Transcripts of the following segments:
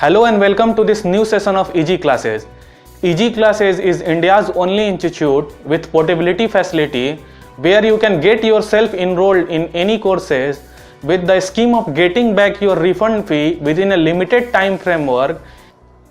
Hello and welcome to this new session of EG Classes. EG Classes is India's only institute with portability facility where you can get yourself enrolled in any courses with the scheme of getting back your refund fee within a limited time framework.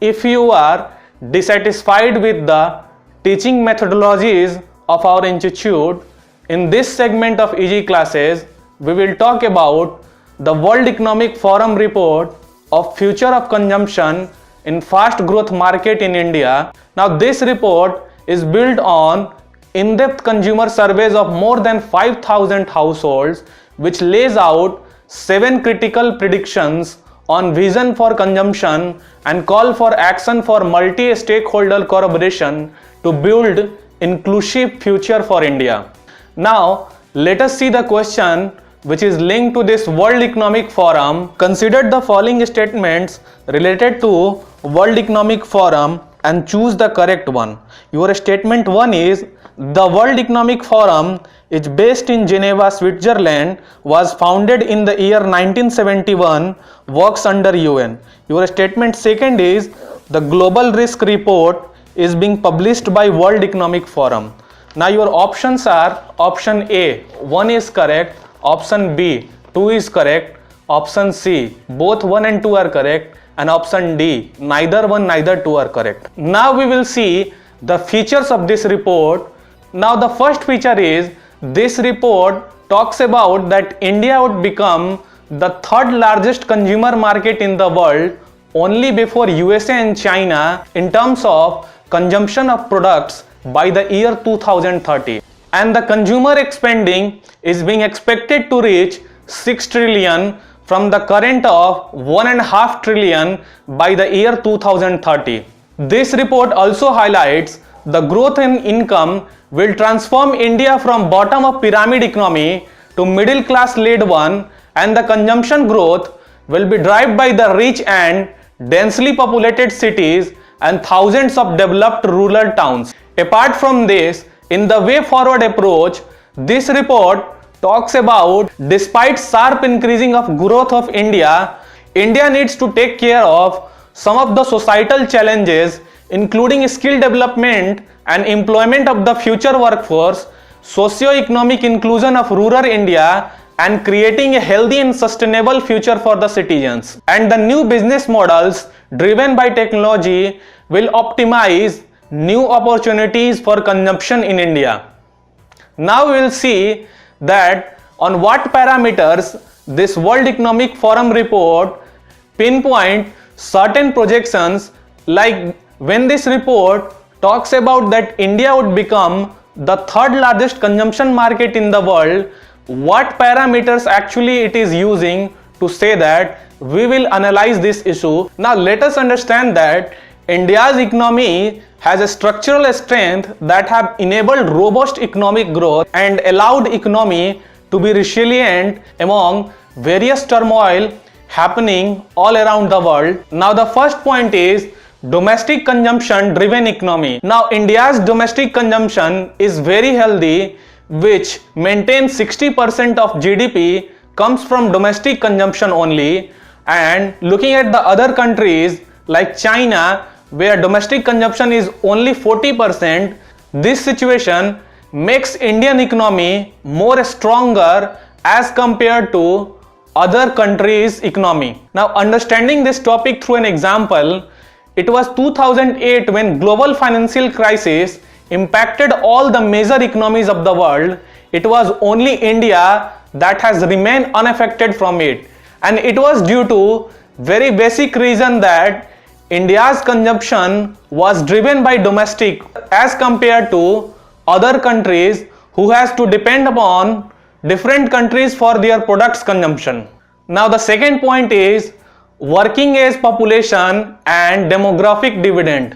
If you are dissatisfied with the teaching methodologies of our institute, in this segment of EG Classes, we will talk about the World Economic Forum report of future of consumption in fast growth market in India. Now this report is built on in-depth consumer surveys of more than 5,000 households, which lays out 7 critical predictions on vision for consumption and call for action for multi-stakeholder collaboration to build inclusive future for India. Now let us see the question which is linked to this World Economic Forum. Consider the following statements related to World Economic Forum and choose the correct one. Your statement 1 is, the World Economic Forum is based in Geneva, Switzerland, was founded in the year 1971, works under UN. Your statement 2 is, the Global Risk Report is being published by World Economic Forum. Now your options are option A, 1 is correct, option B, 2 is correct, option C, both 1 and 2 are correct, and option D, neither 1 neither 2 are correct. Now we will see the features of this report. Now the first feature is, this report talks about that India would become the third largest consumer market in the world, only before USA and China in terms of consumption of products by the year 2030. And the consumer spending is being expected to reach 6 trillion from the current of 1.5 trillion by the year 2030. This report also highlights the growth in income will transform India from bottom of pyramid economy to middle class led one, and the consumption growth will be driven by the rich and densely populated cities and thousands of developed rural towns. Apart from this, in the way forward approach, this report talks about despite sharp increasing of growth of India needs to take care of some of the societal challenges, including skill development and employment of the future workforce, socio-economic inclusion of rural India, and creating a healthy and sustainable future for the citizens. And the new business models driven by technology will optimize new opportunities for consumption in India. Now we will see that on what parameters this World Economic Forum report pinpoint certain projections, like when this report talks about that India would become the third largest consumption market in the world, what parameters actually it is using to say that. We will analyze this issue. Now let us understand that India's economy has a structural strength that have enabled robust economic growth and allowed economy to be resilient among various turmoil happening all around the world. Now the first point is domestic consumption driven economy. Now India's domestic consumption is very healthy, which maintains 60% of GDP comes from domestic consumption only, and looking at the other countries like China, where domestic consumption is only 40%, this situation makes Indian economy more stronger as compared to other countries' economy. Now understanding this topic through an example, it was 2008 when global financial crisis impacted all the major economies of the world. It was only India that has remained unaffected from it, and it was due to very basic reason that India's consumption was driven by domestic as compared to other countries who has to depend upon different countries for their products consumption. Now the second point is working age population and demographic dividend.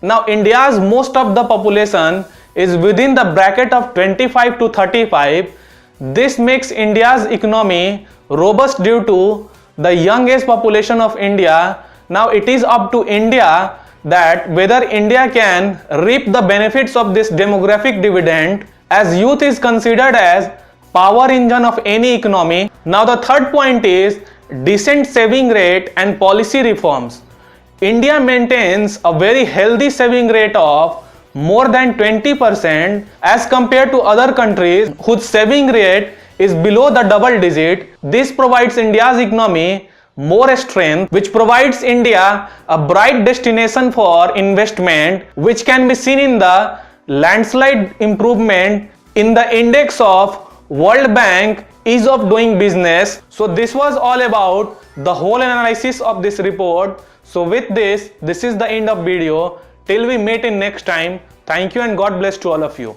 Now India's most of the population is within the bracket of 25 to 35. This makes India's economy robust due to the young age population of India. Now it is up to India that whether India can reap the benefits of this demographic dividend, as youth is considered as power engine of any economy. Now the third point is decent saving rate and policy reforms, India maintains a very healthy saving rate of more than 20% as compared to other countries whose saving rate is below the double digit. This provides India's economy more strength, which provides India a bright destination for investment, which can be seen in the landslide improvement in the index of World Bank ease of doing business. So this was all about the whole analysis of this report. So with this is the end of video. Till we meet in next time, thank you and God bless to all of you.